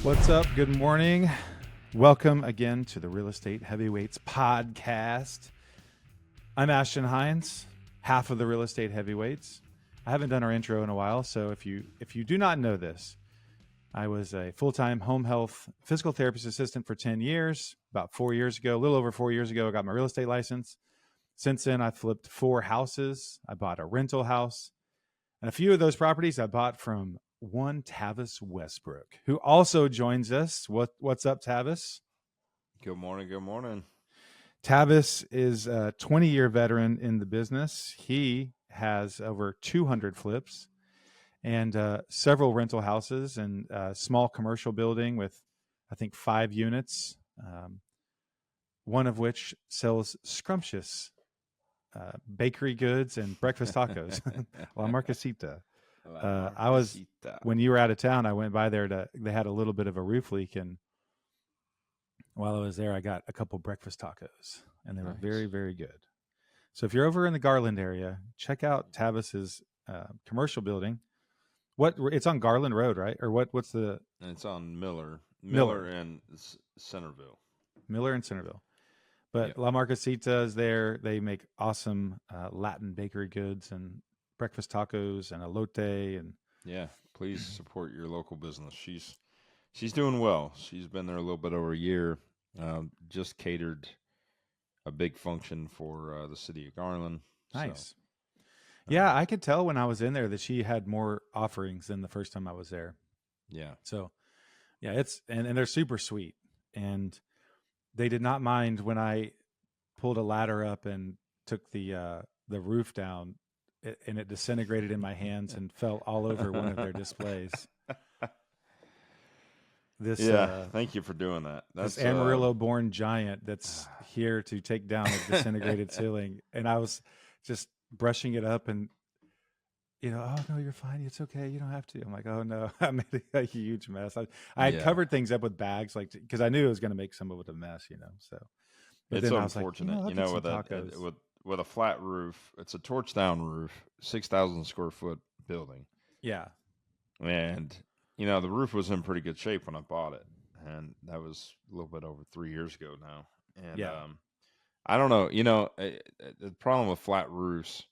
What's up? Good morning. Welcome again to the Real Estate Heavyweights podcast. I'm Ashton Hines, half of the Real Estate Heavyweights. I haven't done our intro in a while, so if you do not know this, I was a full-time home health physical therapist assistant for 10 years. About 4 years ago, a little over 4 years ago, I got my real estate license. Since then, I flipped 4 houses. I bought a rental house, and a few of those properties I bought from one Tavis Westbrook, who also joins us. What's up, Tavis? Good morning. Good morning. Tavis is a 20-year veteran in the business. He has over 200 flips and several rental houses and a small commercial building with, I think, 5 units, one of which sells scrumptious bakery goods and breakfast tacos. La Marquesita. When you were out of town, I went by there they had a little bit of a roof leak, and while I was there, I got a couple breakfast tacos, and they were very, very good. So if you're over in the Garland area, check out Tavis's commercial building. It's on Garland Road, right? Or what's the? It's on Miller and Centerville. Miller and Centerville. But yep. La Marquesita is there. They make awesome Latin bakery goods and breakfast tacos and elote, and please support your local business. She's doing well. She's been there a little bit over a year. Just catered a big function for the city of Garland. Nice. So, I could tell when I was in there that she had more offerings than the first time I was there. Yeah. So it's and they're super sweet, and they did not mind when I pulled a ladder up and took the roof down. And it disintegrated in my hands and fell all over one of their displays. Thank you for doing that. That's this Amarillo-born giant that's here to take down a disintegrated ceiling. And I was just brushing it up and, oh, no, you're fine. It's okay. You don't have to. I'm like, oh, no, I made a huge mess. I had covered things up with bags, because I knew it was going to make some of it a mess, so. But it's unfortunate, with a flat roof. It's a torch down roof, 6,000 square foot building. Yeah. And, the roof was in pretty good shape when I bought it. And that was a little bit over 3 years ago now. And I don't know, the problem with flat roofs,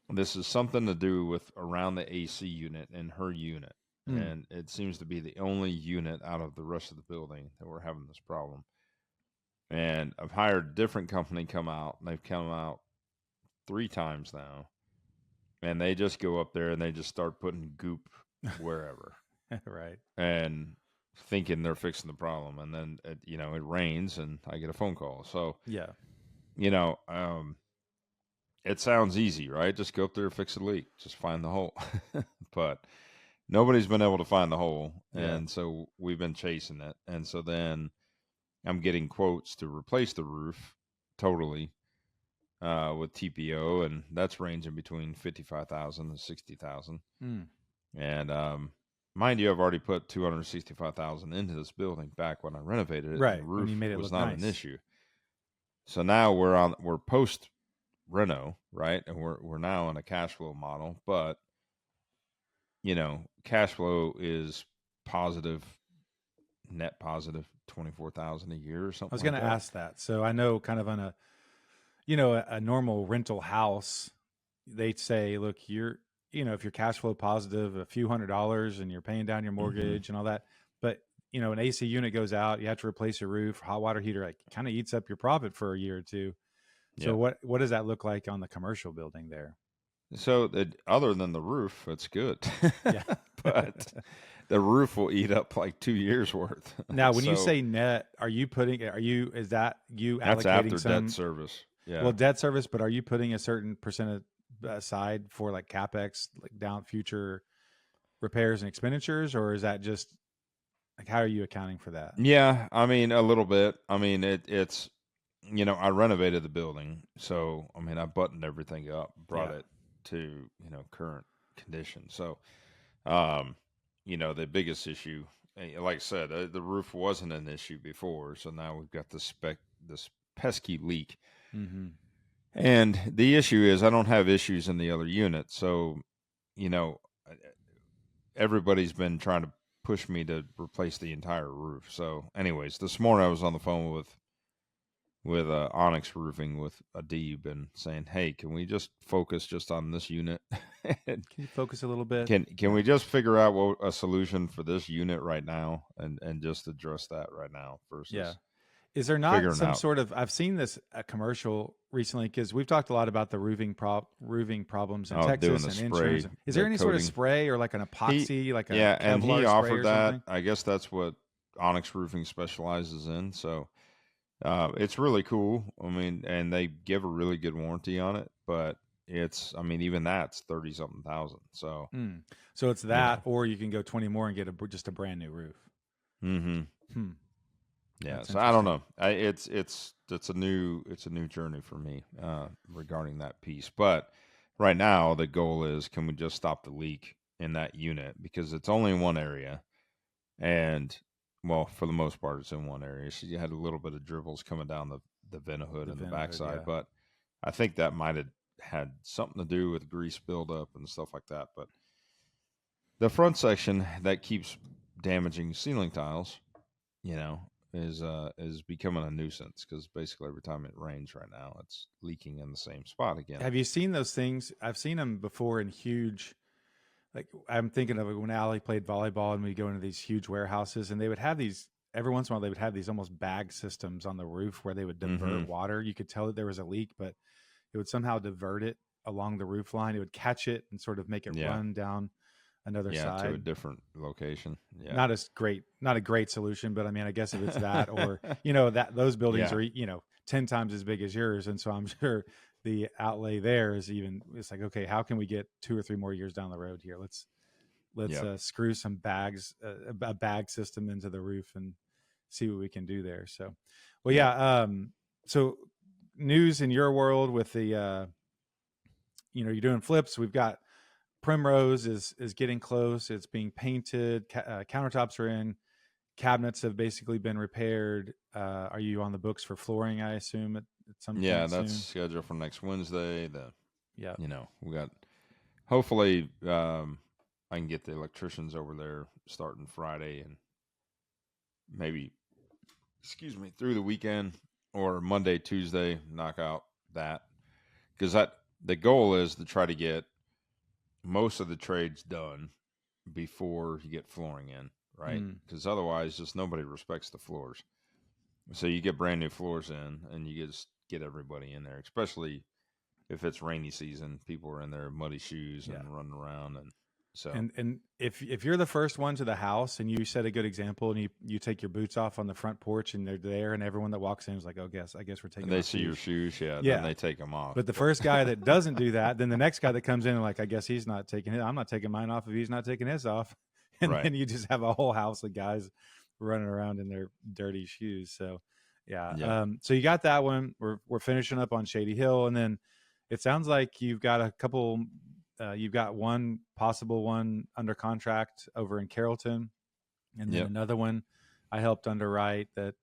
this is something to do with around the AC unit and her unit. And it seems to be the only unit out of the rest of the building that we're having this problem. And I've hired a different company come out, and they've come out 3 times now. And they just go up there and they just start putting goop wherever. Right. And thinking they're fixing the problem. And then, it rains and I get a phone call. So, it sounds easy, right? Just go up there and fix the leak. Just find the hole. But nobody's been able to find the hole. Yeah. And so we've been chasing it. And so then I'm getting quotes to replace the roof totally with TPO, and that's ranging between $55,000 and $60,000. And mind you, I've already put $265,000 into this building back when I renovated it. Right, the roof when you made it was look not nice. an issue. So now we're post Reno, right, and we're now on a cash flow model, but cash flow is positive, net positive. 24,000 a year or something. I was going to ask that. So I know kind of on a normal rental house, they'd say, look, if you're cash flow positive, a few $100s and you're paying down your mortgage and all that, but an AC unit goes out, you have to replace a roof, hot water heater, like kind of eats up your profit for a year or two. So what does that look like on the commercial building there? So other than the roof, it's good. Yeah. But the roof will eat up like 2 years worth. Now, when you say net, is that you allocating that's after some debt service? Yeah. Well, debt service, but are you putting a certain percent aside for like CapEx, like down future repairs and expenditures, or is that just like, how are you accounting for that? Yeah, I mean, a little bit. I mean, it's I renovated the building, so I mean, I buttoned everything up, brought it to current condition. So, the biggest issue, like I said, the roof wasn't an issue before, so now we've got this pesky leak. Mm-hmm. And the issue is I don't have issues in the other unit, so everybody's been trying to pushed me to replace the entire roof. So, anyways, this morning I was on the phone with Onyx Roofing with Adib and saying, "Hey, can we just focus just on this unit? Can you focus a little bit? Can we just figure out what a solution for this unit right now and just address that right now versus Is there not figuring some out. sort of? I've seen this commercial recently because we've talked a lot about the roofing problems in doing Texas the and spray, insurance. Is there the any sort of coating? spray or like an epoxy, like a Yeah, and Kevlar he spray offered or that. something? I guess that's what Onyx Roofing specializes in. So it's really cool. I mean, and they give a really good warranty on it, but I mean, even that's 30 something thousand. So, So it's that, or you can go 20 more and get just a brand new roof. Mm-hmm. Yeah. That's So I don't interesting. know. It's a new journey for me regarding that piece. But right now the goal is, can we just stop the leak in that unit, because it's only in one area, and well, for the most part, it's in one area. She had a little bit of dribbles coming down the vent hood and the backside, but I think that might have had something to do with grease buildup and stuff like that. But the front section that keeps damaging ceiling tiles, is becoming a nuisance, because basically every time it rains right now, it's leaking in the same spot again. Have you seen those things? I've seen them before in huge. Like, I'm thinking of it when Allie played volleyball and we go into these huge warehouses, and they would have these every once in a while. They would have these almost bag systems on the roof where they would divert water. You could tell that there was a leak, but it would somehow divert it along the roof line. It would catch it and sort of make it run down another side to a different location. Yeah, not a great solution, but I mean, I guess if it's that, or that those buildings are 10 times as big as yours, and so I'm sure the outlay there is even. It's like, okay, how can we get 2 or 3 more years down the road here? Let's screw some bags, a bag system into the roof, and see what we can do there. So, well, so news in your world with the you're doing flips. We've got Primrose is getting close. It's being painted. Countertops are in. Cabinets have basically been repaired. Are you on the books for flooring, I assume, at some point that's soon? scheduled for next Wednesday. We got, hopefully I can get the electricians over there starting Friday, and maybe through the weekend or Monday, Tuesday, knock out that, because the goal is to try to get most of the trades done before you get flooring in, right? Because otherwise, just nobody respects the floors. So you get brand new floors in, and you just get everybody in there, especially if it's rainy season. People are in their muddy shoes and running around, and so. And if you're the first one to the house and you set a good example, and you take your boots off on the front porch and they're there, and everyone that walks in is like, oh, I guess we're taking. And they see your shoes, then they take them off. But the first guy that doesn't do that, then the next guy that comes in and like, I guess he's not taking it. I'm not taking mine off if he's not taking his off, and then you just have a whole house of guys running around in their dirty shoes. So so you got that one. We're finishing up on Shady Hill, and then it sounds like you've got a couple. You've got one possible one under contract over in Carrollton, and then another one I helped underwrite that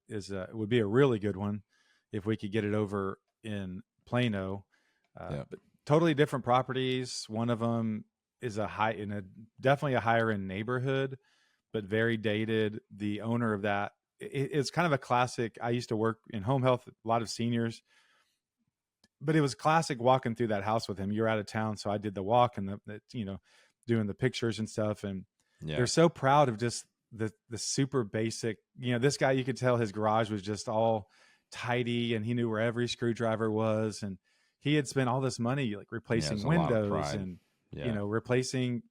would be a really good one if we could get it over in Plano. But totally different properties. One of them is definitely a higher end neighborhood, but very dated. The owner of that, it's kind of a classic. I used to work in home health, a lot of seniors. But it was classic walking through that house with him. You're out of town, so I did the walk and doing the pictures and stuff. And they're so proud of just the super basic. This guy, you could tell his garage was just all tidy, and he knew where every screwdriver was, and he had spent all this money like replacing windows and replacing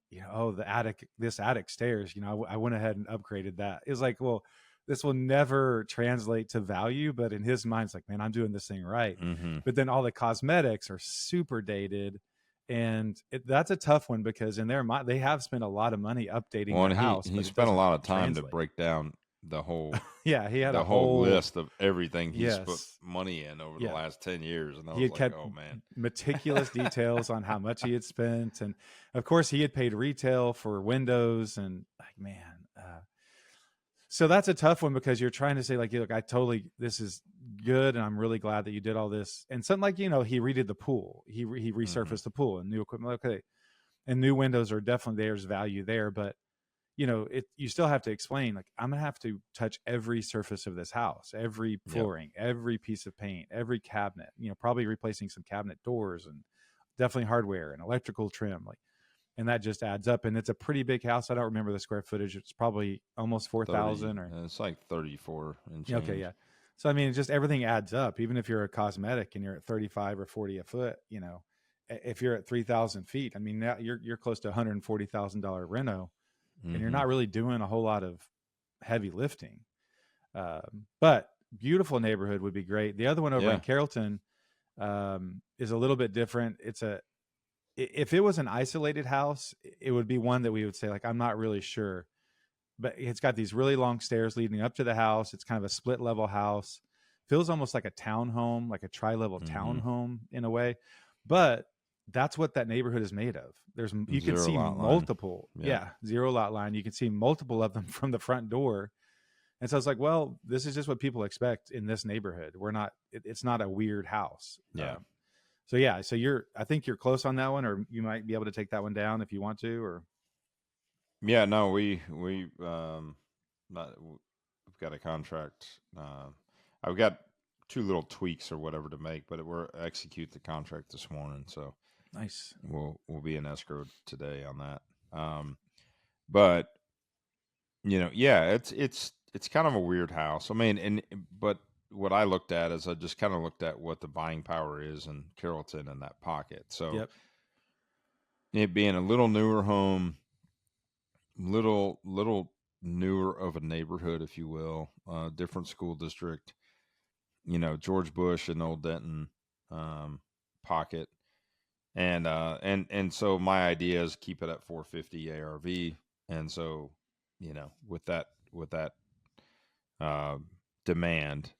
this attic stairs. I went ahead and upgraded that. It was like, well, this will never translate to value, but in his mind, it's like, man, I'm doing this thing right. But then all the cosmetics are super dated, and that's a tough one because in their mind, they have spent a lot of money updating their house. He spent a lot of time to break down the whole. He had the a whole list of everything he's put Yes. money in over the last 10 years, and I He was had like, kept oh man, meticulous details on how much he had spent, and of course, he had paid retail for windows, and like, man. So that's a tough one because you're trying to say like, look, this is good, and I'm really glad that you did all this. And something like, he redid the pool, he resurfaced the pool and new equipment. Okay, and new windows are definitely there's value there, but you still have to explain, like, I'm gonna have to touch every surface of this house, every flooring, every piece of paint, every cabinet, probably replacing some cabinet doors and definitely hardware and electrical trim, like, and that just adds up. And it's a pretty big house. I don't remember the square footage. It's probably almost 4,000 or it's like 34 and change. okay, yeah. So I mean, just everything adds up. Even if you're a cosmetic and you're at 35 or 40 a foot, if you're at 3,000 feet, I mean, now you're close to $140,000 reno, and you're not really doing a whole lot of heavy lifting. But beautiful neighborhood would be great. The other one over in Carrollton is a little bit different. If it was an isolated house, it would be one that we would say, like, I'm not really sure, but it's got these really long stairs leading up to the house. It's kind of a split level house. Feels almost like a townhome, like a tri-level townhome in a way. But that's what that neighborhood is made of. You can see multiple, zero lot line. You can see multiple of them from the front door. And so it's like, well, this is just what people expect in this neighborhood. It's not a weird house. Yeah. So I think you're close on that one, or you might be able to take that one down if you want to, or. Yeah, no, we've got a contract. I've got 2 little tweaks or whatever to make, but we're execute the contract this morning. So nice. We'll be in escrow today on that. But it's kind of a weird house. I mean, but what I looked at is I just kind of looked at what the buying power is in Carrollton and that pocket. So it being a little newer home, little newer of a neighborhood, if you will, different school district, George Bush and Old Denton pocket. And so my idea is keep it at 450 ARV. And so, with that demand,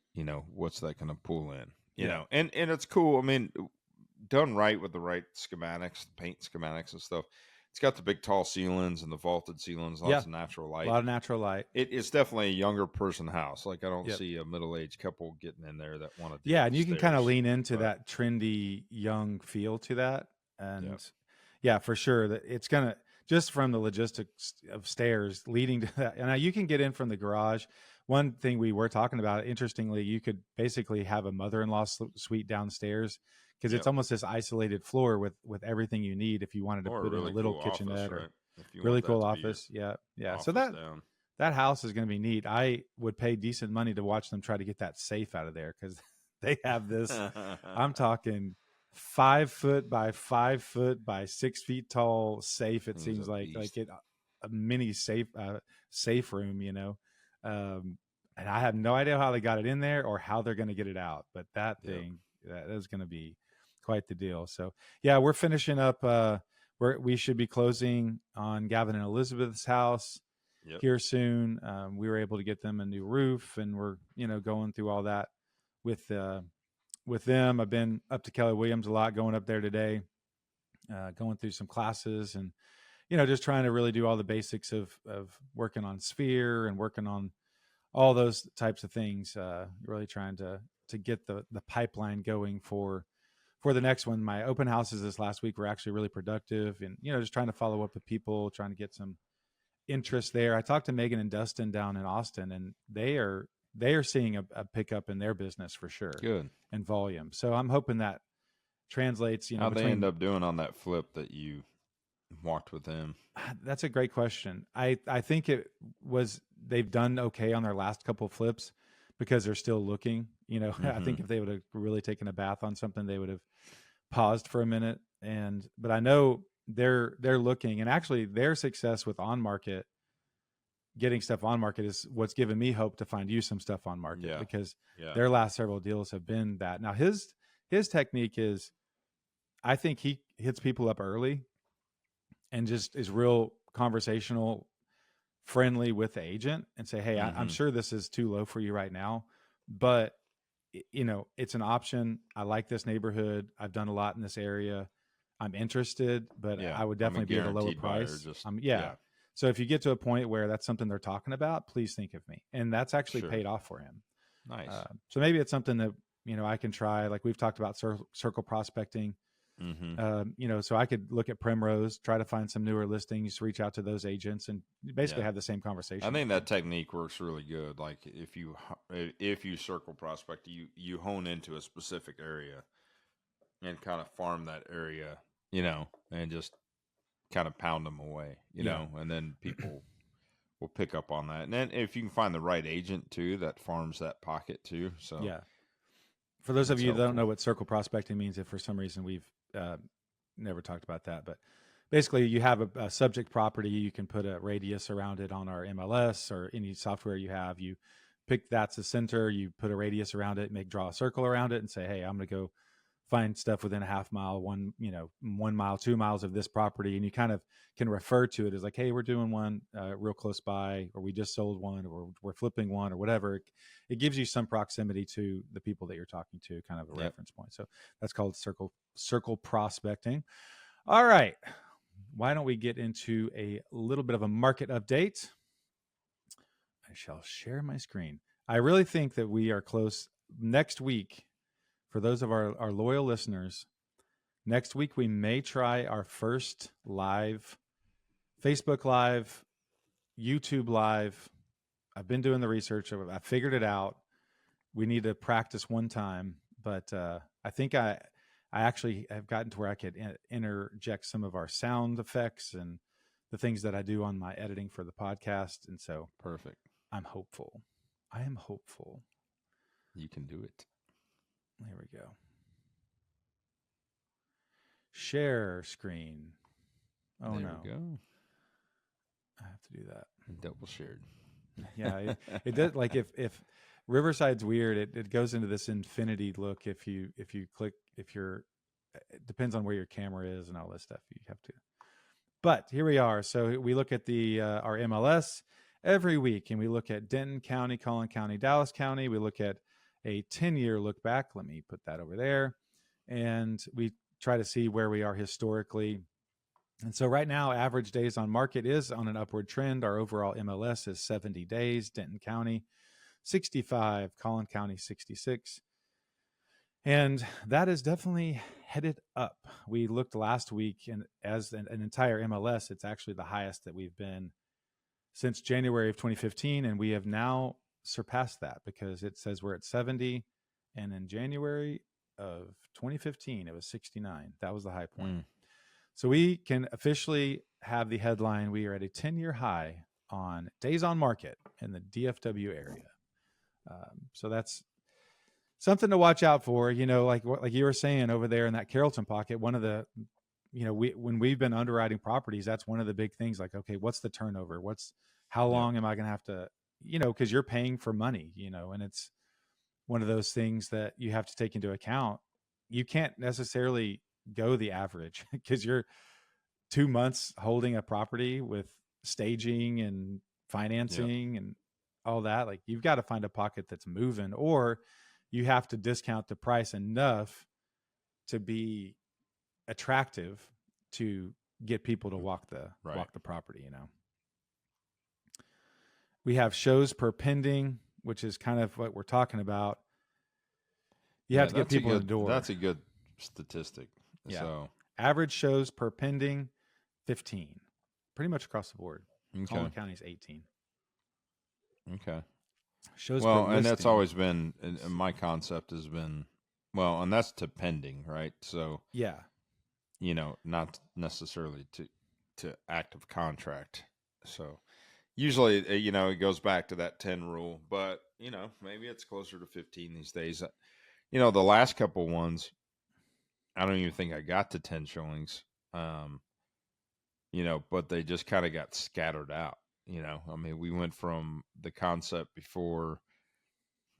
what's that going to pull in, you know, and it's cool. I mean, done right with the right schematics, the paint schematics and stuff. It's got the big tall ceilings and the vaulted ceilings, lots of natural light. A lot of natural light. It's definitely a younger person house. Like, I don't see a middle-aged couple getting in there that want to do and you can kind of lean into that trendy young feel to that. And for sure, that it's going to, just from the logistics of stairs leading to that. And you can get in from the garage. One thing we were talking about, interestingly, you could basically have a mother-in-law suite downstairs, because it's almost this isolated floor with everything you need if you wanted to put in a little kitchenette or really cool office. So that house is going to be neat. I would pay decent money to watch them try to get that safe out of there, because they have this, I'm talking 5 foot by 5 foot by 6 feet tall safe. It seems like a mini safe room, and I have no idea how they got it in there or how they're going to get it out, but that thing, that is going to be quite the deal. So we're finishing up. We should be closing on Gavin and Elizabeth's house here soon. We were able to get them a new roof, and we're going through all that with them. I've been up to Keller Williams a lot, going up there today, going through some classes, and just trying to really do all the basics of working on Sphere and working on all those types of things. Really trying to get the pipeline going for the next one. My open houses this last week were actually really productive, and just trying to follow up with people, trying to get some interest there. I talked to Megan and Dustin down in Austin, and they are seeing a pickup in their business for sure. Good. And volume. So I'm hoping that translates. How'd they end up doing on that flip that you walked with them? That's a great question. I think they've done okay on their last couple of flips because they're still looking. I think if they would have really taken a bath on something, they would have paused for a minute. But I know they're looking, and actually their success with on market, getting stuff on market, is what's given me hope to find you some stuff on market, because their last several deals have been that. Now his technique is, I think he hits people up early and just is real conversational, friendly with the agent, and say, hey, I'm sure this is too low for you right now, but it's an option. I like this neighborhood. I've done a lot in this area. I'm interested, but I would definitely be at a lower price. So if you get to a point where that's something they're talking about, please think of me. And that's actually paid off for him. Nice. So maybe it's something that, I can try. Like we've talked about circle prospecting So I could look at Primrose, try to find some newer listings, reach out to those agents, and basically have the same conversation. I think that technique works really good. Like if you circle prospect, you hone into a specific area and kind of farm that area, and just kind of pound them away, and then people will pick up on that. And then if you can find the right agent too, that farms that pocket too. So yeah. For those of you that don't know what circle prospecting means, if for some reason we've never talked about that, but basically you have a subject property, you can put a radius around it on our MLS or any software you have. You pick that's the center, you put a radius around it, draw a circle around it and say, hey, I'm going to go find stuff within a half mile, 1 mile, 2 miles of this property. And you kind of can refer to it as like, hey, we're doing one real close by, or we just sold one, or we're flipping one, or whatever. It gives you some proximity to the people that you're talking to, kind of a reference point. So that's called circle prospecting. All right. Why don't we get into a little bit of a market update? I shall share my screen. I really think that we are close next week. For those of our loyal listeners, next week we may try our first live, Facebook Live, YouTube Live. I've been doing the research. I figured it out. We need to practice one time, but I think I actually have gotten to where I could interject some of our sound effects and the things that I do on my editing for the podcast. And so perfect. I'm hopeful. I am hopeful. You can do it. There we go. Share screen. Oh, there we go. I have to do that. Double shared. Yeah, it does. Like if Riverside's weird, it goes into this infinity look. If you click, it depends on where your camera is and all this stuff. You have to. But here we are. So we look at our MLS every week, and we look at Denton County, Collin County, Dallas County. We look at a 10-year look back. Let me put that over there. And we try to see where we are historically. And so right now, average days on market is on an upward trend. Our overall MLS is 70 days. Denton County, 65. Collin County, 66. And that is definitely headed up. We looked last week, and as an entire MLS, it's actually the highest that we've been since January of 2015. And we have now surpassed that because it says we're at 70, and in January of 2015 it was 69. That was the high point. So we can officially have the headline, we are at a 10-year high on days on market in the DFW area. So that's something to watch out for. Like you were saying over there in that Carrollton pocket, one of the when we've been underwriting properties, that's one of the big things. Like, okay, what's the turnover, how long am I going to have to, because you're paying for money, and it's one of those things that you have to take into account. You can't necessarily go the average because you're 2 months holding a property with staging and financing and all that. Like, you've got to find a pocket that's moving, or you have to discount the price enough to be attractive to get people to walk the property. We have shows per pending, which is kind of what we're talking about. You have to get people in the door. That's a good statistic. Yeah. So average shows per pending, 15, pretty much across the board. Okay. Collin County's 18. Okay. Shows per listing. And that's always been, my concept has been, and that's to pending, right? So yeah, not necessarily to active contract. So usually, it goes back to that 10 rule, but maybe it's closer to 15 these days. The last couple ones, I don't even think I got to 10 showings, but they just kind of got scattered out. We went from the concept before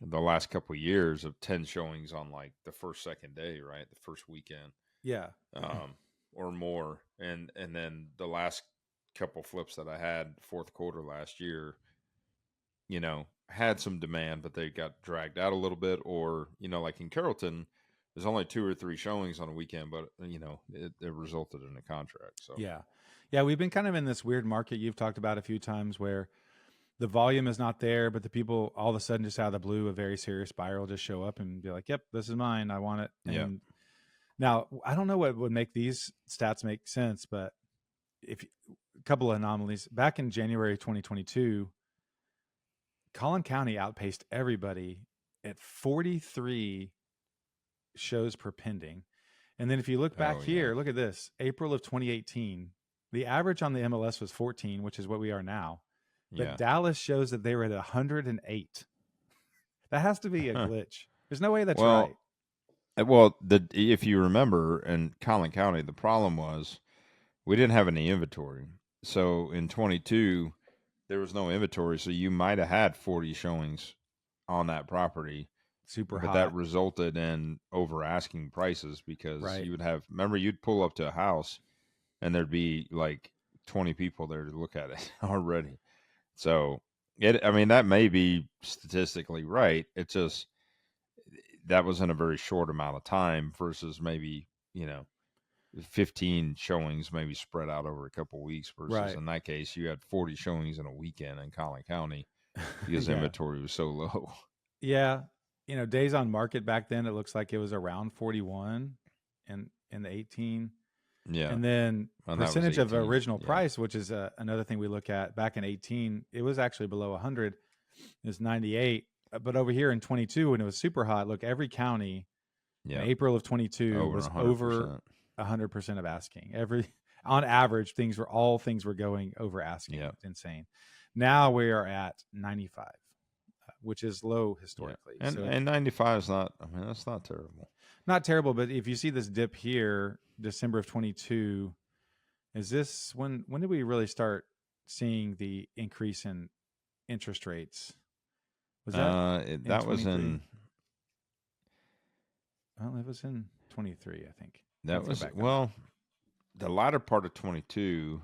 the last couple of years of 10 showings on like the first, second day, right? The first weekend. Yeah. Or more. And then the last couple flips that I had fourth quarter last year, had some demand, but they got dragged out a little bit. Or, like in Carrollton, there's only 2 or 3 showings on a weekend, but it resulted in a contract. So yeah, we've been kind of in this weird market you've talked about a few times where the volume is not there, but the people all of a sudden just out of the blue, a very serious buyer will just show up and be like, "Yep, this is mine. I want it." And Now, I don't know what would make these stats make sense, but if a couple of anomalies back in January 2022, Collin County outpaced everybody at 43 shows per pending. And then if you look back here, look at this, April of 2018, the average on the MLS was 14, which is what we are now. But Dallas shows that they were at 108. That has to be a glitch. There's no way that's right. Well, if you remember in Collin County, the problem was we didn't have any inventory. So in 22, there was no inventory. So you might have had 40 showings on that property. Super but hot. That resulted in over asking prices because you would have, remember, you'd pull up to a house and there'd be like 20 people there to look at it already. So that may be statistically right. It just, that was in a very short amount of time versus maybe, 15 showings maybe spread out over a couple of weeks versus in that case, you had 40 showings in a weekend in Collin County because inventory was so low. Yeah. Days on market back then, it looks like it was around 41 in the 18. Yeah. And then percentage of original price, which is another thing we look at back in 18, it was actually below 100. It was 98. But over here in 22, when it was super hot, look, every county in April of 22 was 100%. Over 100% of asking. On average, things were going over asking. Yep. It's insane. Now we are at 95. Which is low historically. Yeah. And 95 is not, that's not terrible. Not terrible, but if you see this dip here, December of 22, is this when did we really start seeing the increase in interest rates? Was that that was in well, it was in 23, I think. That was the latter part of 22.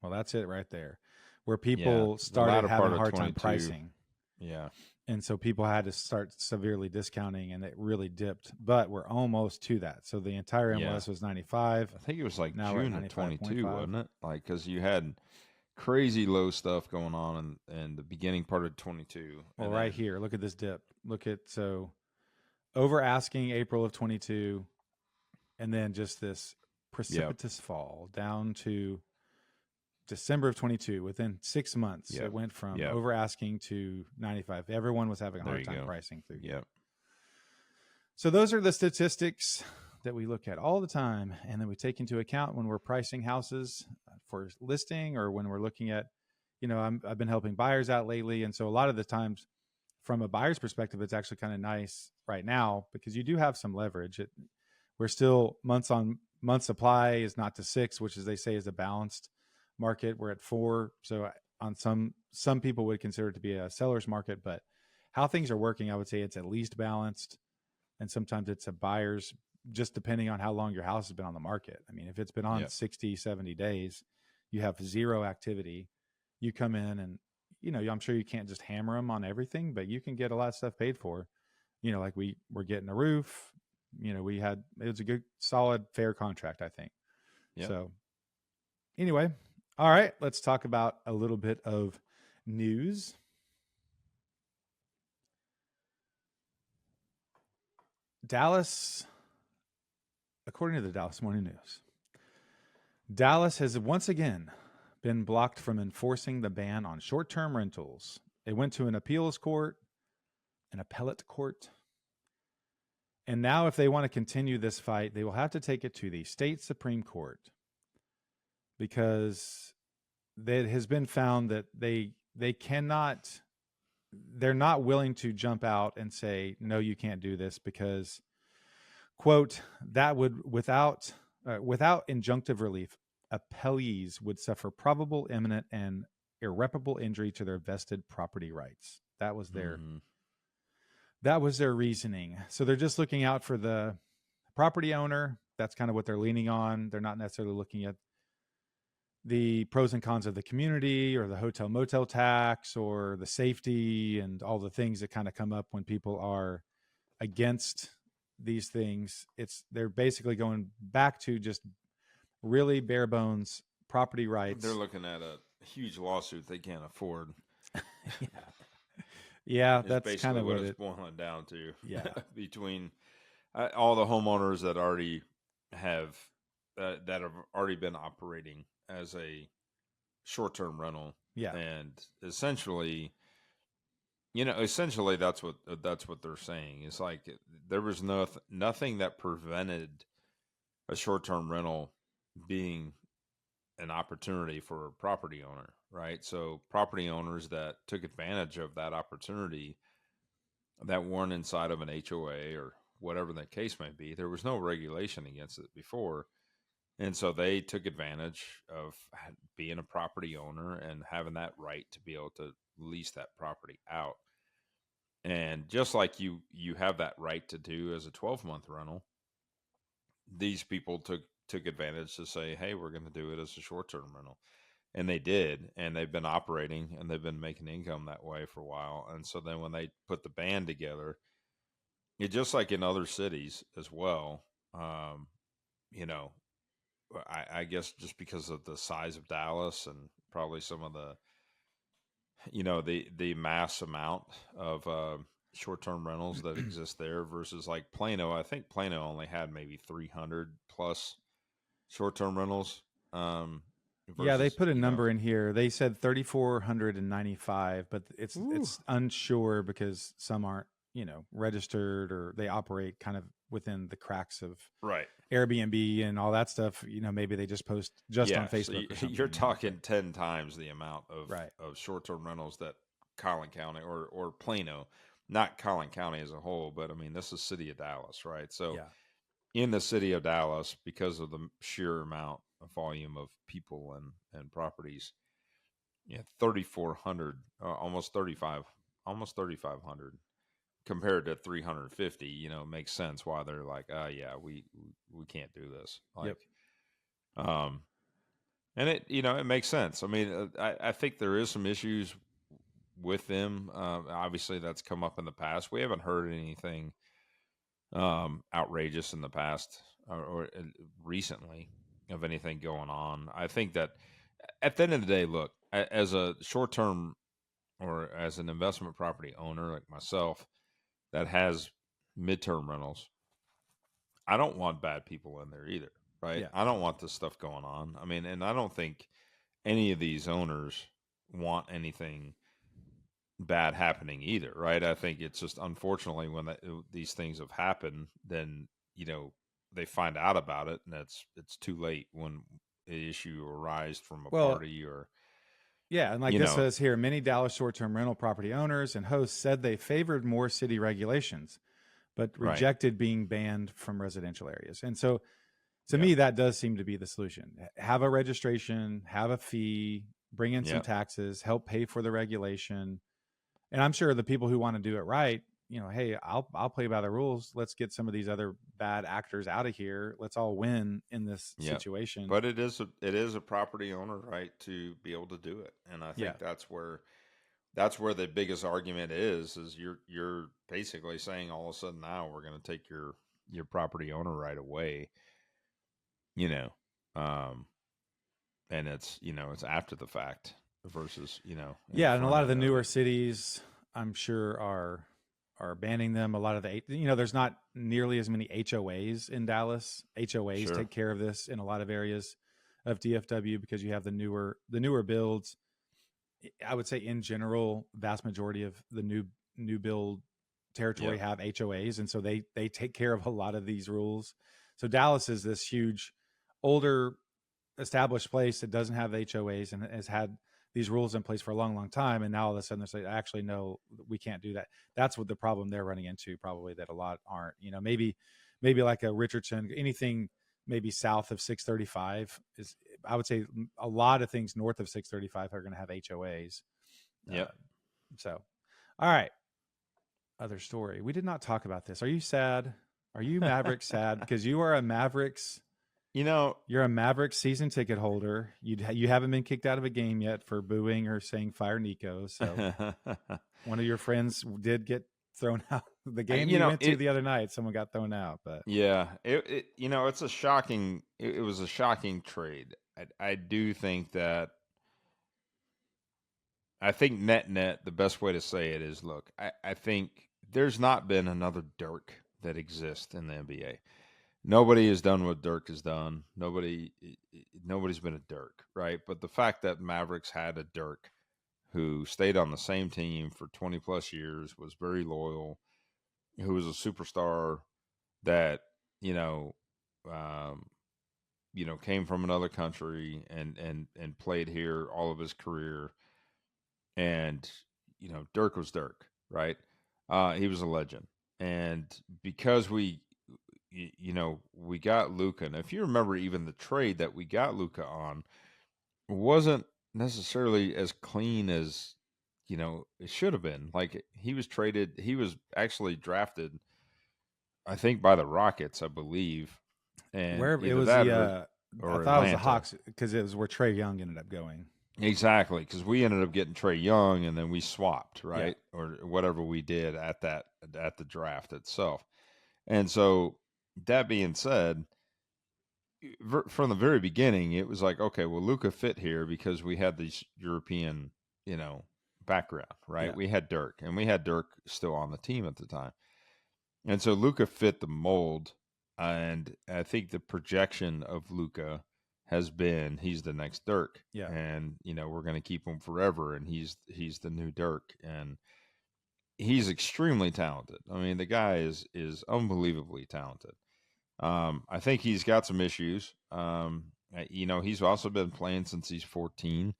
Well, that's it right there. Where people started having a hard time pricing. Yeah. And so people had to start severely discounting and it really dipped, but we're almost to that. So the entire MLS was 95. I think it was like June of 22, wasn't it? Like, cause you had crazy low stuff going on in the beginning part of 22. Well, right here, look at this dip. So over asking April of 22 and then just this precipitous fall down to December of 22, within 6 months, it went from over asking to 95. Everyone was having a hard time pricing through. Yep. So those are the statistics that we look at all the time, and then we take into account when we're pricing houses for listing or when we're looking at, I've been helping buyers out lately, and so a lot of the times, from a buyer's perspective, it's actually kind of nice right now because you do have some leverage. We're still months on month supply is not to 6, which is they say is a balanced market. We're at 4, so on some people would consider it to be a seller's market, but how things are working, I would say it's at least balanced, and sometimes it's a buyer's, just depending on how long your house has been on the market. I mean, if it's been on 60, 70 days, you have zero activity, you come in and, I'm sure you can't just hammer them on everything, but you can get a lot of stuff paid for, like we're getting a roof, it was a good, solid, fair contract, I think. Yep. So anyway, all right, let's talk about a little bit of news. Dallas, according to the Dallas Morning News, Dallas has once again been blocked from enforcing the ban on short-term rentals. It went to an appeals court, an appellate court, and now if they want to continue this fight, they will have to take it to the state Supreme Court because it has been found that they're not willing to jump out and say, no, you can't do this because, quote, that would, without injunctive relief, appellees would suffer probable, imminent, and irreparable injury to their vested property rights. That was their reasoning. So they're just looking out for the property owner. That's kind of what they're leaning on. They're not necessarily looking at the pros and cons of the community or the hotel motel tax or the safety and all the things that kind of come up when people are against these things. They're basically going back to just really bare bones property rights. They're looking at a huge lawsuit they can't afford. Yeah, that's kind of what it's boiling down to. Yeah. Between all the homeowners that already have that have already been operating as a short-term rental, Yeah. and essentially, essentially that's what they're saying. It's like there was nothing that prevented a short-term rental being an opportunity for a property owner, right? So property owners that took advantage of that opportunity that weren't inside of an HOA or whatever the case may be, there was no regulation against it before. And so they took advantage of being a property owner and having that right to be able to lease that property out. And just like you have that right to do as a 12-month rental, these people took advantage to say, hey, we're going to do it as a short-term rental. And they did, and they've been operating and they've been making income that way for a while. And so then when they put the band together, it just like in other cities as well, you know, I guess just because of the size of Dallas and probably some of the, the mass amount of short-term rentals that exist there versus like Plano. I think Plano only had maybe 300 plus short-term rentals. Yeah, they Versus, put a number in here. They said 3,495, but it's unsure because some aren't, registered, or they operate kind of within the cracks of right. AirBNB and all that stuff. Maybe they just post just on Facebook. So you're talking 10 times the amount of Right. of short-term rentals that Collin County or Plano, not Collin County as a whole, but I mean this is city of Dallas, right? So Yeah. in the city of Dallas, because of the sheer amount of volume of people and properties, 3,400, almost 3,500 compared to 350, makes sense why they're like, yeah, we can't do this. Like, and it makes sense. I mean, I think there is some issues with them. Obviously that's come up in the past. We haven't heard anything outrageous in the past or recently of anything going on. I think that at the end of the day, look, as a short-term or as an investment property owner like myself that has midterm rentals, I don't want bad people in there either, right? Yeah. I don't want this stuff going on. I mean, and I don't think any of these owners want anything bad happening either, right? I think it's just unfortunately when these things have happened, then they find out about it, and it's too late when an issue arises from a party or. Yeah, and like this says here, many Dallas short-term rental property owners and hosts said they favored more city regulations, but rejected being banned from residential areas. And so, to me, that does seem to be the solution. Have a registration, have a fee, bring in some taxes, help pay for the regulation. And I'm sure the people who want to do it right, hey, I'll play by the rules. Let's get some of these other bad actors out of here. Let's all win in this situation. But it is a property owner right to be able to do it, and I think that's where the biggest argument is you're basically saying all of a sudden now we're going to take your property owner right away, and it's it's after the fact versus and a lot of the newer cities I'm sure are banning them. A lot of the there's not nearly as many HOAs in Dallas. HOAs take care of this in a lot of areas of DFW because you have the newer builds. I would say in general, vast majority of the new build territory have HOAs, and so they take care of a lot of these rules. So Dallas is this huge, older, established place that doesn't have HOAs and has had these rules in place for a long, long time. And now all of a sudden they're saying, actually, no, we can't do that. That's what the problem they're running into, probably, that a lot aren't. Maybe like a Richardson, anything maybe south of 635 is, I would say a lot of things north of 635 are going to have HOAs. So, all right. Other story. We did not talk about this. Are you sad? Are you Mavericks sad? Because you are a Mavericks. You're a Mavericks season ticket holder. You haven't been kicked out of a game yet for booing or saying fire Nico. So one of your friends did get thrown out. The game you went to the other night, someone got thrown out. But it's a shocking. It was a shocking trade. I do think that. I think net the best way to say it is, look, I think there's not been another Dirk that exist in the NBA. Nobody has done what Dirk has done. Nobody's been a Dirk, right? But the fact that Mavericks had a Dirk who stayed on the same team for 20 plus years, was very loyal, who was a superstar that, um, came from another country and played here all of his career. And, Dirk was Dirk, right? He was a legend. And because we got Luka, and if you remember, even the trade that we got Luka on wasn't necessarily as clean as it should have been. Like, he was actually drafted, I think, by the Rockets, I believe, and Where it either was that I or thought it was the Atlanta. Hawks because it was where Trae Young ended up going. Exactly, because we ended up getting Trae Young, and then we swapped, Yeah. right, or whatever we did at the draft itself. And so, that being said, from the very beginning, it was like, okay, well, Luka fit here because we had this European, background, right? Yeah. We had Dirk, and we had Dirk still on the team at the time. And so Luka fit the mold, and I think the projection of Luka has been he's the next Dirk. Yeah. And, we're going to keep him forever, and he's the new Dirk. And he's extremely talented. I mean, the guy is unbelievably talented. I think he's got some issues. He's also been playing since he's 14.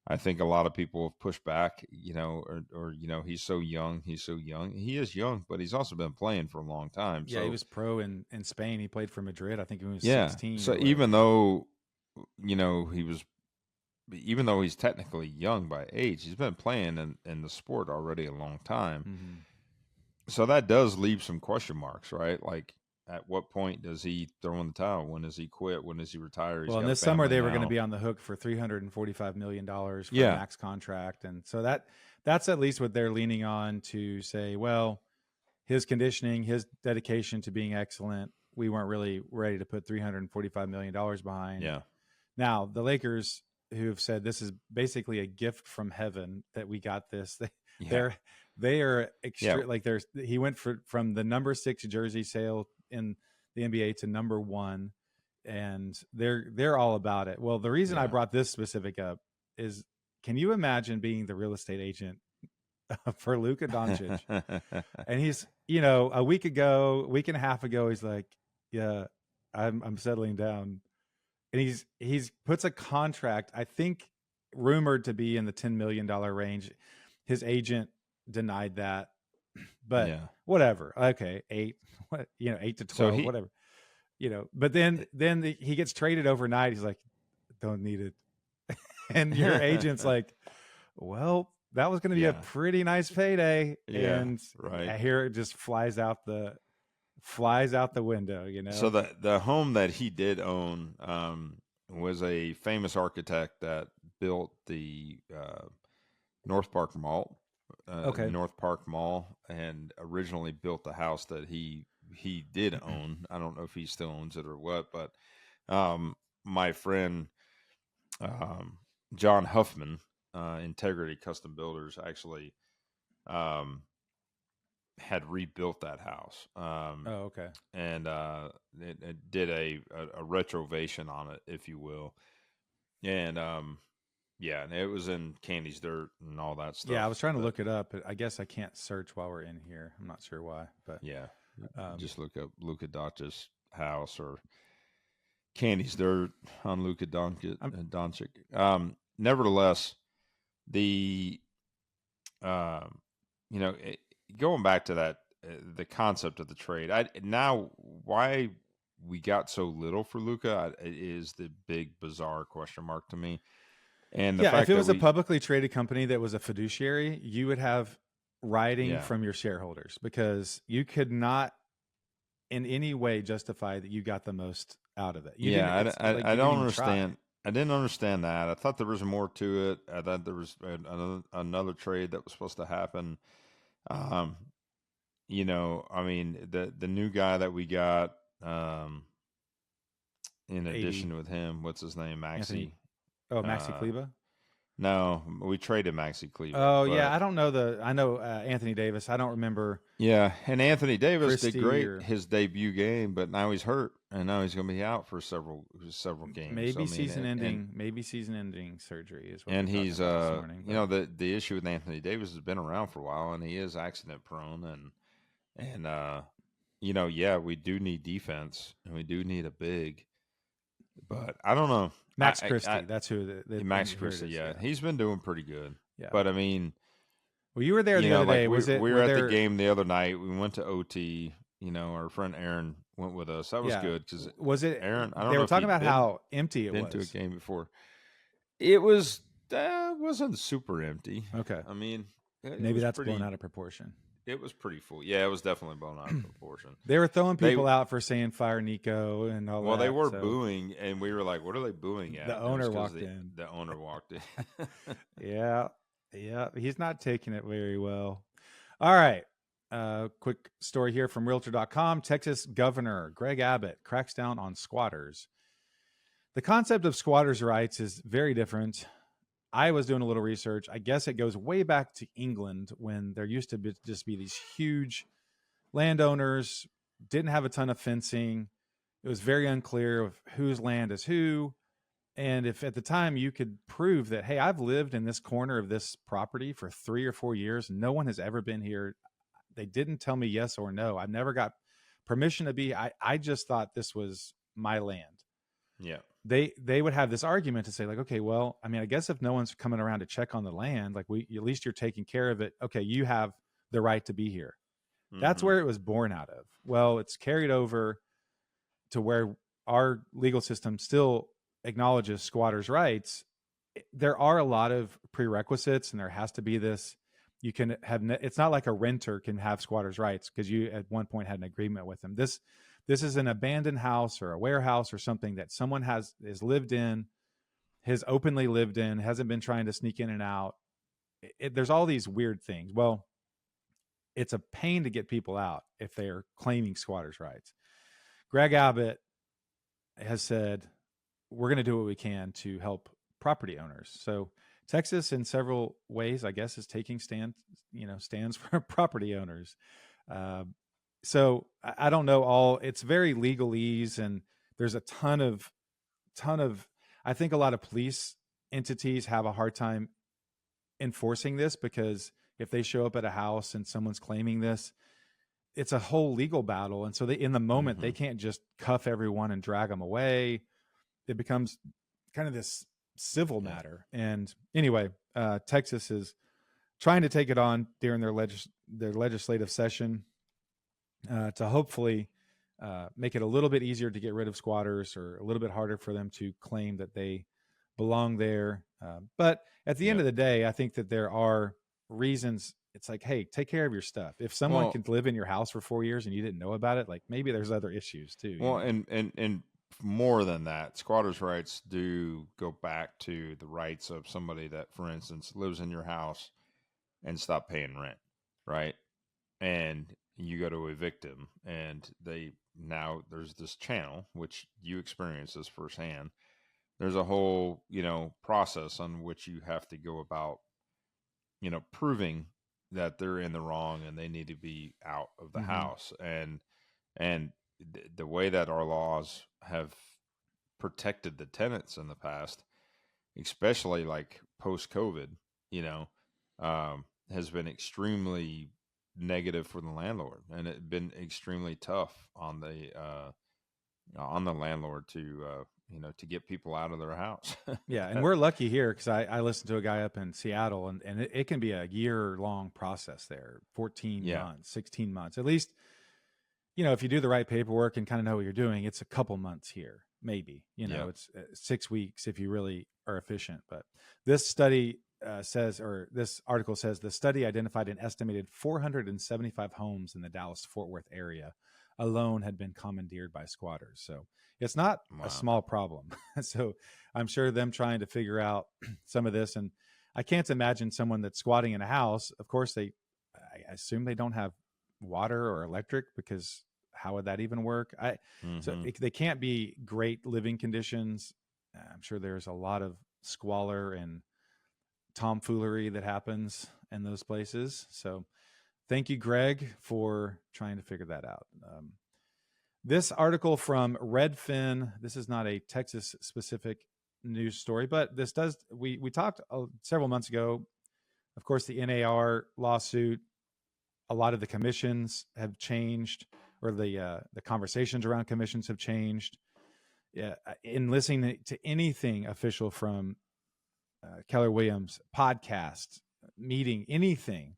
I think a lot of people have pushed back, or he's so young. He's so young. He is young, but he's also been playing for a long time. Yeah, so, he was pro in Spain. He played for Madrid. I think he was yeah. 16. So even though, even though he's technically young by age, he's been playing in the sport already a long time. Mm-hmm. So that does leave some question marks, right? Like, at what point does he throw in the towel? When does he quit? When does he retire? Well, in this summer they were going to be on the hook for $345 million for a max contract, and so that's at least what they're leaning on to say. Well, his conditioning, his dedication to being excellent, we weren't really ready to put $345 million behind. Yeah. Now the Lakers, who have said this is basically a gift from heaven that we got this, they are like he went from the number 6 jersey sale in the NBA to number 1, and they're all about it. Well, the reason I brought this specific up is, can you imagine being the real estate agent for Luka Doncic? And he's, a week and a half ago, he's like, yeah, I'm settling down. And he's puts a contract, I think, rumored to be in the $10 million range. His agent denied that, but whatever. Okay, 8 to 12, whatever. But then he gets traded overnight. He's like, don't need it. And your agent's like, well, that was going to be a pretty nice payday. And here it just flies out the window, So the home that he did own was a famous architect that built the North Park Mall. North Park Mall, and originally built the house that he did own. I don't know if he still owns it or what, but my friend John Huffman, Integrity Custom Builders, actually had rebuilt that house. And it did a retrovation on it, if you will. And and it was in Candy's Dirt and all that stuff. Yeah, I was trying to look it up, but I guess I can't search while we're in here. I'm not sure why, but just look up Luka Doncic's house or Candy's Dirt on Luka Doncic. Nevertheless, the going back to that, the concept of the trade, why we got so little for Luka is the big bizarre question mark to me. And the fact if it was a publicly traded company that was a fiduciary, you would have writing from your shareholders, because you could not in any way justify that you got the most out of it. I don't understand. I didn't understand that. I thought there was more to it. I thought there was another trade that was supposed to happen. I mean, the new guy that we got, in addition with him, what's his name? Maxi. Maxi Kleba? No, we traded Maxi Cleaver. Oh yeah, but I don't know I know Anthony Davis. I don't remember yeah, and Anthony Davis did Christie great or his debut game, but now he's hurt, and now he's going to be out for several games. So, I mean, maybe season ending surgery is what they're and talking he's about this morning. you know, the issue with Anthony Davis has been around for a while, and he is accident prone, and you know, yeah, we do need defense, and we do need a big, but I don't know. Max Christie, that's who Max Christie, yeah, he's been doing pretty good. Yeah, but I mean, well, you were there the other day. we were at the game the other night. We went to OT. You know, our friend Aaron went with us. That was good because was it Aaron? I don't know. They were talking about how empty it was. Been to a game before. It was wasn't super empty. Okay, I mean, maybe that's blown out of proportion. It was pretty full. Yeah, it was definitely blown out of proportion. They were throwing people out for saying "fire Nico" and all that. Well, they were booing, and we were like, "What are they booing at?" The owner walked in. The owner walked in. Yeah, he's not taking it very well. All right. Quick story here from Realtor.com. Texas Governor Greg Abbott cracks down on squatters. The concept of squatters' rights is very different. I was doing a little research. I guess it goes way back to England when there used to just be these huge landowners, didn't have a ton of fencing. It was very unclear of whose land is who. And if at the time you could prove that, hey, I've lived in this corner of this property for 3 or 4 years, no one has ever been here. They didn't tell me yes or no. I've never got permission to be. I just thought this was my land. Yeah. They would have this argument to say like, okay, well, I mean, I guess if no one's coming around to check on the land, like at least you're taking care of it. Okay, you have the right to be here. Mm-hmm. That's where it was born out of. Well, it's carried over to where our legal system still acknowledges squatters' rights. There are a lot of prerequisites, and there has to be this. You can have. It's not like a renter can have squatters' rights because you at one point had an agreement with them. This is an abandoned house or a warehouse or something that someone has lived in, has openly lived in, hasn't been trying to sneak in and out. There's all these weird things. Well, it's a pain to get people out if they are claiming squatters' rights. Greg Abbott has said, we're going to do what we can to help property owners. So Texas, in several ways, I guess, is taking stands for property owners. So I don't know all. It's very legalese, and there's a ton of. I think a lot of police entities have a hard time enforcing this because if they show up at a house and someone's claiming this, it's a whole legal battle, and so in the moment they can't just cuff everyone and drag them away. It becomes kind of this civil matter. And anyway, Texas is trying to take it on during their legislative session to hopefully make it a little bit easier to get rid of squatters or a little bit harder for them to claim that they belong there. But at the end of the day, I think that there are reasons. It's like, hey, take care of your stuff. If someone can live in your house for 4 years and you didn't know about it, like maybe there's other issues too. Well, and more than that, squatters' rights do go back to the rights of somebody that, for instance, lives in your house and stop paying rent, right? And you go to evict them, and there's this channel, which you experience this firsthand. There's a whole, process on which you have to go about, proving that they're in the wrong and they need to be out of the house. And the way that our laws have protected the tenants in the past, especially like post-COVID, has been extremely negative for the landlord, and it's been extremely tough on the landlord to get people out of their house. Yeah, and we're lucky here because I listened to a guy up in Seattle, and it can be a year-long process there, 14 months, 16 months. At least, if you do the right paperwork and kind of know what you're doing, it's a couple months here, maybe. It's 6 weeks if you really are efficient. But this study this article says the study identified an estimated 475 homes in the Dallas-Fort Worth area alone had been commandeered by squatters. So it's not a small problem. So I'm sure them trying to figure out some of this, and I can't imagine someone that's squatting in a house. Of course, I assume they don't have water or electric, because how would that even work? So they can't be great living conditions. I'm sure there's a lot of squalor and tomfoolery that happens in those places. So thank you, Greg, for trying to figure that out. This article from Redfin, this is not a Texas specific news story, but this does, we talked several months ago, of course, the NAR lawsuit, a lot of the commissions have changed, or the conversations around commissions have changed. Yeah, in listening to anything official from Keller Williams podcast, meeting, anything,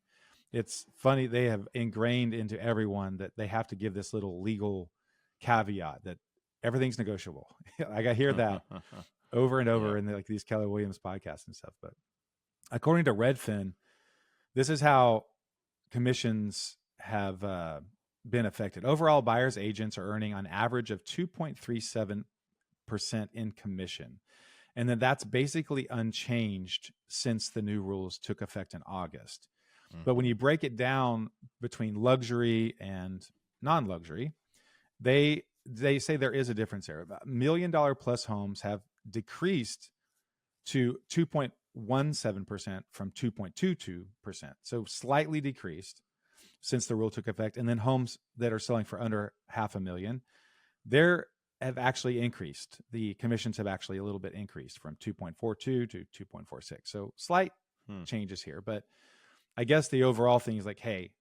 it's funny, they have ingrained into everyone that they have to give this little legal caveat that everything's negotiable. Like I hear that over and over in like these Keller Williams podcasts and stuff. But according to Redfin, this is how commissions have been affected. Overall, buyers agents are earning on average of 2.37% in commission. And then that's basically unchanged since the new rules took effect in August. Mm-hmm. But when you break it down between luxury and non-luxury, they say there is a difference there. $1 million plus homes have decreased to 2.17% from 2.22%. So slightly decreased since the rule took effect. And then homes that are selling for under $500,000, they have actually increased. The commissions have actually a little bit increased from 2.42 to 2.46. So slight changes here. But I guess the overall thing is like, hey,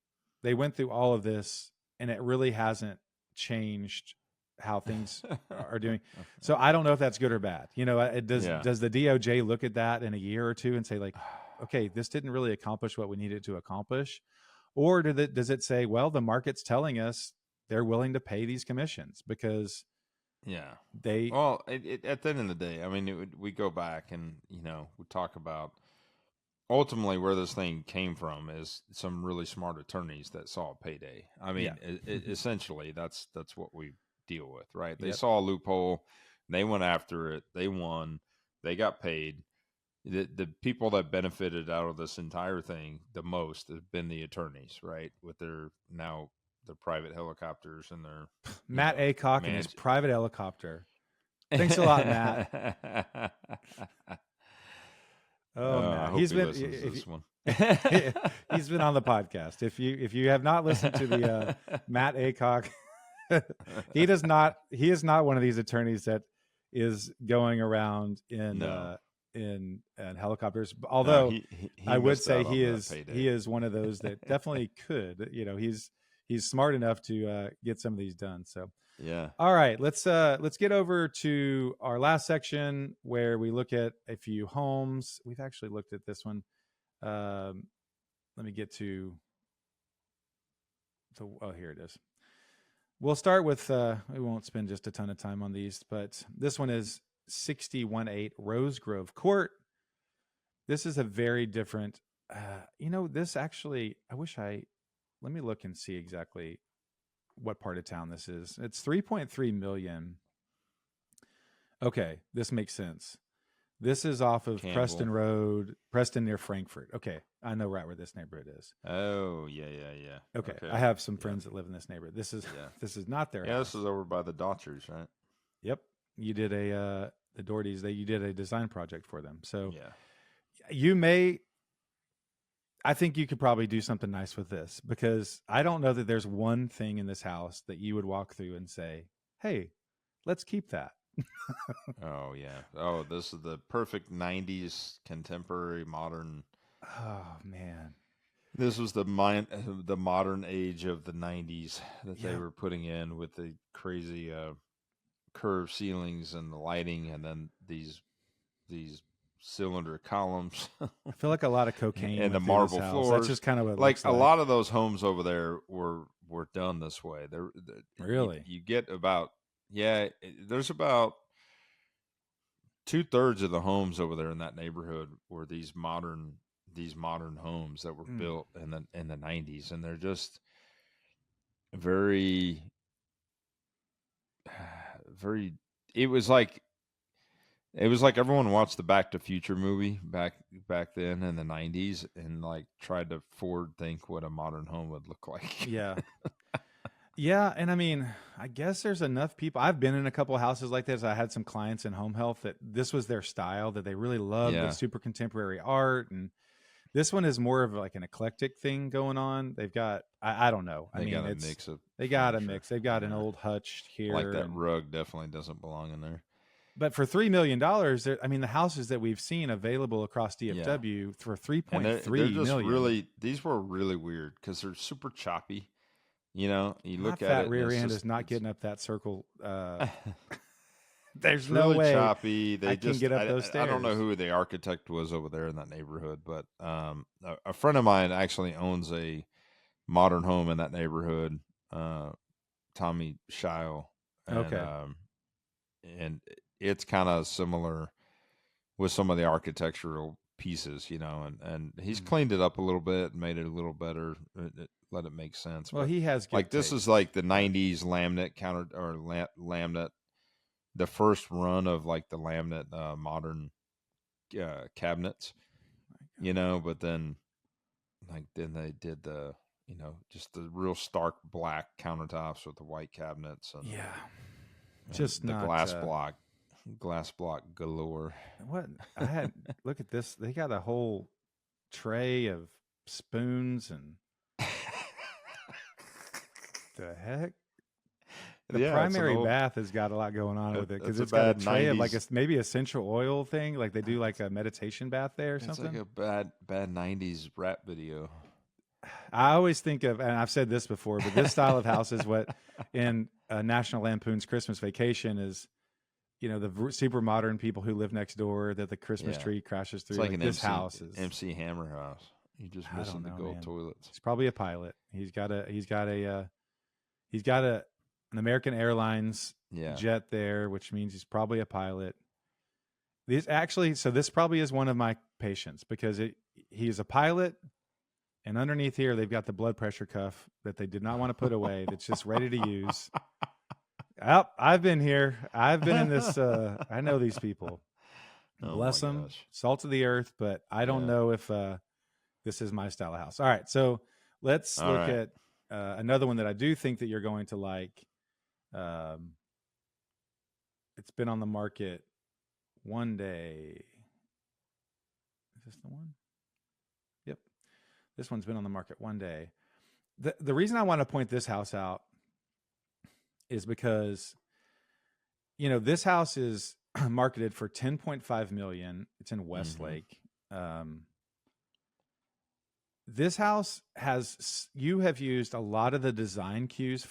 they went through all of this and it really hasn't changed how things are doing. So I don't know if that's good or bad. You know, does the DOJ look at that in a year or two and say like, okay, this didn't really accomplish what we needed to accomplish? Or does it say, well, the market's telling us they're willing to pay these commissions because at the end of the day, I mean, we go back and, you know, we talk about ultimately where this thing came from is some really smart attorneys that saw a payday. I mean, essentially that's what we deal with, right? They saw a loophole, they went after it, they won, they got paid. The people that benefited out of this entire thing the most have been the attorneys, right? With their private helicopters and their Matt Aycock and his private helicopter. Thanks a lot, Matt. Matt. He's been this one. He's been on the podcast. If you have not listened to the Matt Aycock, he is not one of these attorneys that is going around in helicopters. Although he I would say he is one of those that definitely could. You know, he's smart enough to get some of these done. So yeah. All right, let's get over to our last section where we look at a few homes. We've actually looked at this one. Let me get to here it is. We'll start with we won't spend just a ton of time on these, but this one is 618 Rose Grove Court. This is a very different this actually let me look and see exactly what part of town this is. It's 3.3 million. Okay, this makes sense. This is off of Campbell. Preston Road, Preston near Frankfurt. Okay, I know right where this neighborhood is. Oh, yeah. Okay, I have some friends that live in this neighborhood. This is not their house. This is over by the Dodgers, right? Yep. You did the Dohertys, you did a design project for them. So I think you could probably do something nice with this, because I don't know that there's one thing in this house that you would walk through and say, hey, let's keep that. Oh, yeah. Oh, this is the perfect 90s contemporary modern. Oh, man. This was the modern age of the 90s that they were putting in with the crazy curved ceilings and the lighting, and then these cylinder columns. I feel like a lot of cocaine and the marble floors. That's just kind of what like a lot of those homes over there were done this way. Really? You get about there's about 2/3 of the homes over there in that neighborhood were these modern homes that were built in the 90s, and they're just very it was like everyone watched the Back to Future movie back then in the 90s and like tried to forward think what a modern home would look like. Yeah. Yeah, and I mean, I guess there's enough people. I've been in a couple of houses like this. I had some clients in home health that this was their style, that they really love the Yeah, super contemporary art. And this one is more of like an eclectic thing going on. They've got, I don't know. I they mean, got a mix of they got a furniture. mix. They've got an Yeah, old hutch like here. that And, rug definitely doesn't belong in there. but for $3 million, I mean, the houses that we've seen available across Yeah, DFW for and they're 3.3 just million. really, these were really weird because they're super choppy. You know, you My look at fat it and rear it's end just is not getting up that circle. There's it's no really way choppy. I They can just get up those I don't know stairs. who the architect was over there in that neighborhood, but a friend of mine actually owns a modern home in that neighborhood. Uh, Tommy Shile, Okay. and it's kind of similar with some of the architectural pieces, you know, and he's Hmm. cleaned it up a little bit and made it a little better, let it make sense. Well, But he has like good this is taste, like the but '90s laminate laminate, the first run of like the laminate modern cabinets, you know. But then then they did the just the real stark black countertops with the white cabinets yeah, and just the not glass block galore. what I had. Look at this. They got a whole tray of spoons and the heck. The Yeah, it's an primary old. bath has got a lot going on with it because It's a it's got a bad tray of like '90s. maybe essential oil thing, like they do like a meditation bath there or It's like something. a bad '90s rap video. I always think of, and I've said this before, but this style of house is what in National Lampoon's Christmas Vacation is. The super modern people who live next door that the Christmas Yeah, tree crashes it's through. like Like an this house is, MC Hammer house. You're just I don't missing the know, gold man. toilets. He's probably a pilot. He's got an American Airlines Yeah. jet there, which means he's probably a pilot. So this probably is one of my patients because he is a pilot, and underneath here they've got the blood pressure cuff that they did not want to put away. That's just ready to use. I've been here. I've been in this. I know these people. Oh Bless my them, gosh. salt of the earth. But I don't Yeah. know if this is my style of house. All right, so let's All look right. at another one that I do think that you're going to like. Um, it's been on the market one day. Is this the one? Yep, this one's been on the market one day. The reason I want to point this house out is because this house is marketed for 10.5 million. It's in Mm-hmm. Westlake. Um, this house you have used a lot of the design cues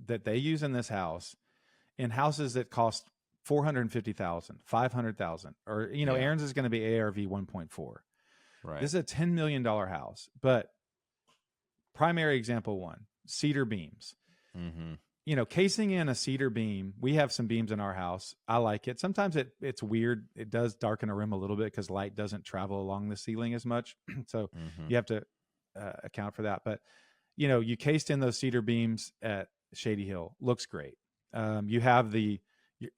that they use in this house in houses that cost 450,000, 500,000, or Yeah. Aaron's is going to be ARV 1.4. Right. This is a $10 million house, but primary example one, cedar beams. Mm-hmm. Casing in a cedar beam, we have some beams in our house. I like it. Sometimes it's weird. It does darken a room a little bit because light doesn't travel along the ceiling as much. So Mm-hmm. you have to account for that. But you cased in those cedar beams at Shady Hill. Looks great. You have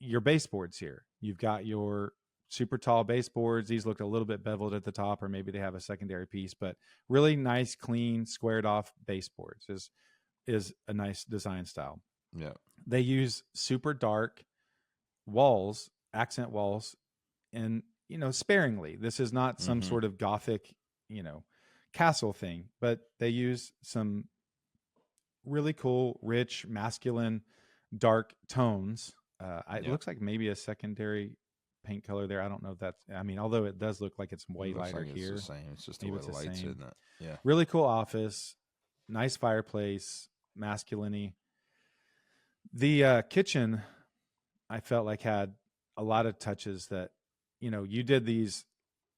your baseboards here. You've got your super tall baseboards. These look a little bit beveled at the top, or maybe they have a secondary piece, but really nice, clean, squared off baseboards is a nice design style. Yeah. They use super dark walls, accent walls, and sparingly. This is not some Mm-hmm. sort of gothic, castle thing, but they use some really cool, rich, masculine, dark tones. It Yeah. looks like maybe a secondary paint color there. I don't know if that's. I mean, although it does look like it's It way looks lighter like it's the here, same. It's just the maybe way it's the the light's same. hitting it. Yeah. Really cool office, nice fireplace, masculine. The kitchen, I felt like had a lot of touches that, you did these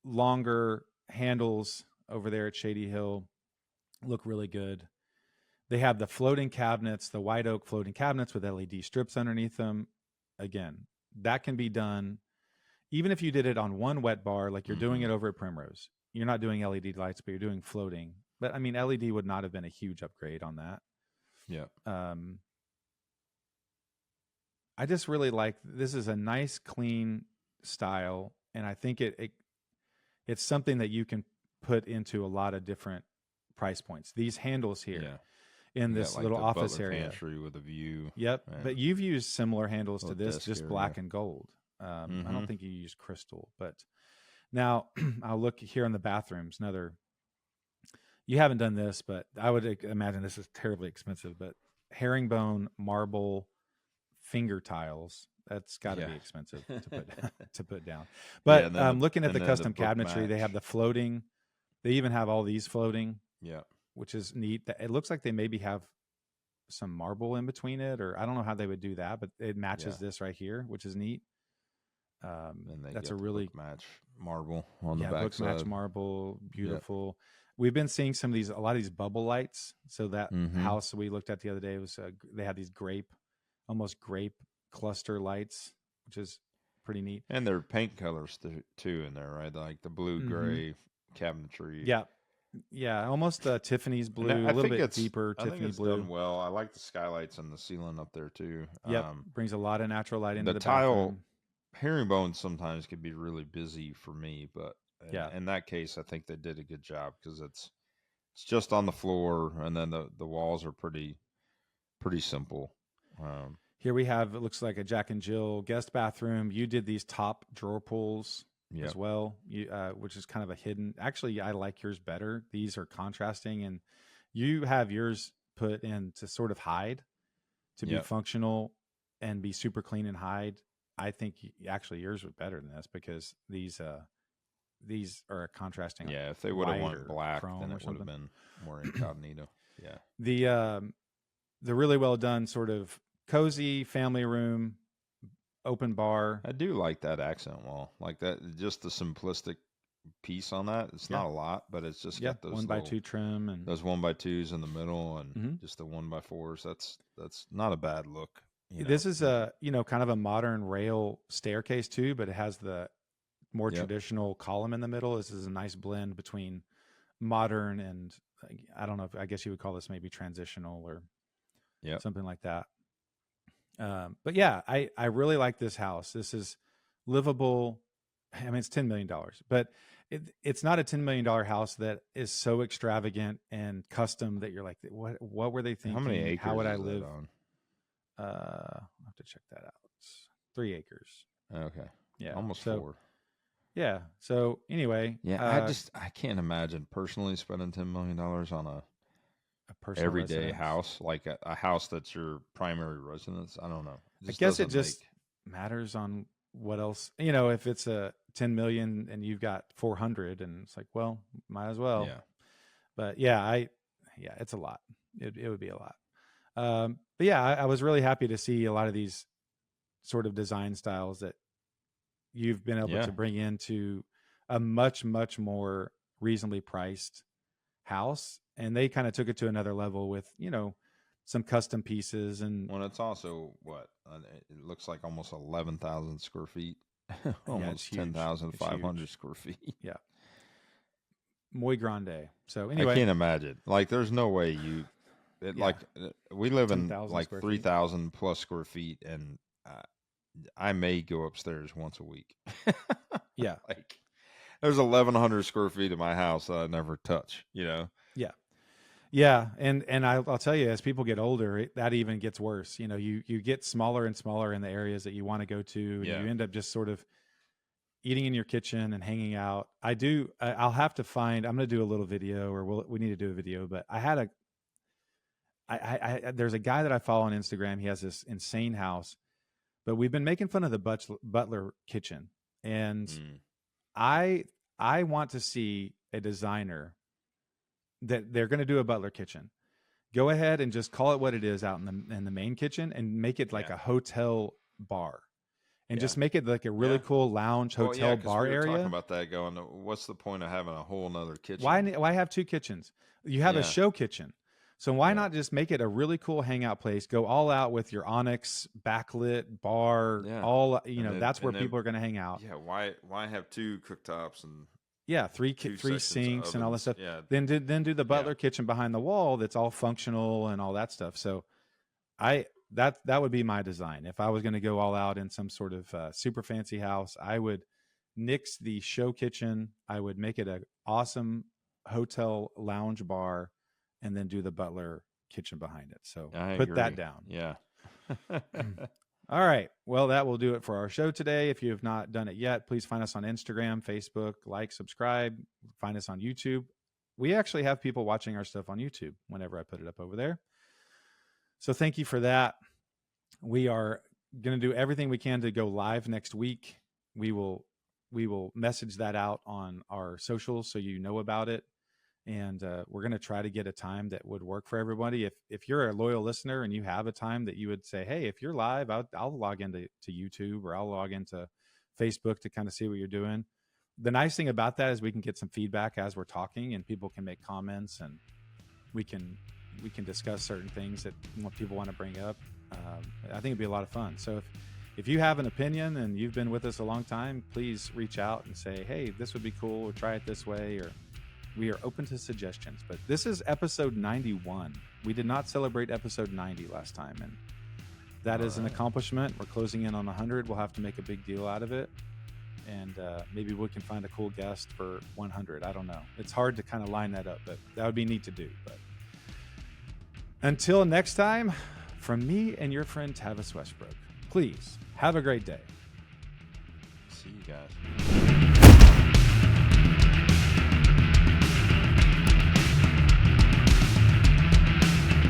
longer handles over there at Shady Hill look really good. They have the floating cabinets, the white oak floating cabinets with LED strips underneath them. Again, that can be done even if you did it on one wet bar, like you're doing Mm-hmm. it over at Primrose. You're not doing LED lights, but you're doing floating. But I mean, LED would not have been a huge upgrade on that. Yeah. Um, I just really like this is a nice, clean style, and I think it's something that you can put into a lot of different price points. These handles here, Yeah. in You this got like little the office butler area. pantry with a view. Yep. And But you've used similar handles to little this, desk just area. black and gold. I Mm-hmm. don't think you use crystal, but now I'll look here in the bathrooms. You haven't done this, but I would imagine this is terribly expensive, but herringbone marble finger tiles. That's got to be expensive to put to put down. But looking at the custom cabinetry, they have the floating. They even have all these floating. Yeah, which is neat. It looks like they maybe have some marble in between it, or I don't know how they would do that, but it matches this right here, which is neat. And they That's get a really book match marble on the back book side. match marble, beautiful. Yep. We've been seeing a lot of these bubble lights. So that house we looked at the other day was they had these almost grape cluster lights, which is pretty neat. And they're paint colors too in there, right? Like the blue gray cabinetry. Yeah. Yeah, almost Tiffany's blue, a little bit deeper Tiffany blue. Done well. I like the skylights on the ceiling up there too. Yep, brings a lot of natural light into the tile bathroom. Herringbone sometimes could be really busy for me, but in that case, I think they did a good job because it's just on the floor, and then the walls are pretty simple. Here we have, it looks like a Jack and Jill guest bathroom. You did these top drawer pulls as well, which is kind of a hidden. Actually, I like yours better. These are contrasting, and you have yours put in to sort of hide, to be functional and be super clean and hide. I think actually yours was better than this because these are contrasting. Yeah, if they would have went black, then it would have been more incognito. Yeah. The really well done sort of cozy family room, open bar. I do like that accent wall, like that. Just the simplistic piece on that. It's not a lot, but it's just got those 1x2 trim and those 1x2s in the middle, and just the 1x4s. That's not a bad look. This is a kind of a modern rail staircase too, but it has the more traditional column in the middle. This is a nice blend between modern and I don't know. I guess you would call this maybe transitional or something like that. But yeah, I really like this house. This is livable. I mean, it's $10 million, but it's not a $10 million house that is so extravagant and custom that you're like, what were they thinking? How many acres? How would I live on? I'll have to check that out. It's 3 acres. Okay. Yeah. Almost 4. Yeah. So anyway. Yeah. I can't imagine personally spending $10 million on a everyday residence. House, like a house that's your primary residence. I don't know. I guess it just matters on what else, if it's a 10 million and you've got 400 and it's like, well, might as well. Yeah. But it's a lot. It would be a lot. But yeah, I was really happy to see a lot of these sort of design styles that you've been able to bring into a much, much more reasonably priced house. And they kind of took it to another level with, some custom pieces. And well, it's also it looks like almost 11,000 square feet, almost 10,500 square feet. Yeah. Muy grande. So anyway, I can't imagine. Like, there's no way like we live in like 3,000 plus square feet, and I may go upstairs once a week. Yeah. Like, there's 1,100 square feet of my house that I never touch, Yeah. Yeah. And I'll tell you, as people get older, that even gets worse. You get smaller and smaller in the areas that you want to go to. And you end up just sort of eating in your kitchen and hanging out. I'll have to find, I'm going to do a little video, or we need to do a video, but there's a guy that I follow on Instagram. He has this insane house, but we've been making fun of the butler kitchen. And I want to see a designer that they're going to do a butler kitchen. Go ahead and just call it what it is out in the main kitchen and make it like a hotel bar, and just make it like a really cool lounge hotel bar area. Talking about that, going, what's the point of having a whole nother kitchen? Why have 2 kitchens? You have a show kitchen. So why not just make it a really cool hangout place? Go all out with your onyx backlit bar. All that's where people are going to hang out. Yeah. Why have 2 cooktops and 3 sinks and all that stuff? Yeah. Then do the butler kitchen behind the wall that's all functional and all that stuff. So that would be my design. If I was going to go all out in some sort of super fancy house, I would nix the show kitchen. I would make it an awesome hotel lounge bar, and then do the butler kitchen behind it. So I put agree. that down. Yeah. All right. Well, that will do it for our show today. If you have not done it yet, please find us on Instagram, Facebook, like, subscribe, find us on YouTube. We actually have people watching our stuff on YouTube whenever I put it up over there. So thank you for that. We are going to do everything we can to go live next week. We will message that out on our socials so you know about it. And we're going to try to get a time that would work for everybody. If you're a loyal listener and you have a time that you would say, hey, if you're live, I'll log into YouTube, or I'll log into Facebook to kind of see what you're doing. The nice thing about that is we can get some feedback as we're talking, and people can make comments, and we can discuss certain things that people want to bring up. I think it'd be a lot of fun. So if you have an opinion and you've been with us a long time, please reach out and say, hey, this would be cool, or try it this way, or we are open to suggestions. But this is episode 91. We did not celebrate episode 90 last time, and that is an accomplishment. We're closing in on 100. We'll have to make a big deal out of it, and maybe we can find a cool guest for 100. I don't know. It's hard to kind of line that up, but that would be neat to do. But until next time, from me and your friend Tavis Westbrook, please have a great day. See you guys.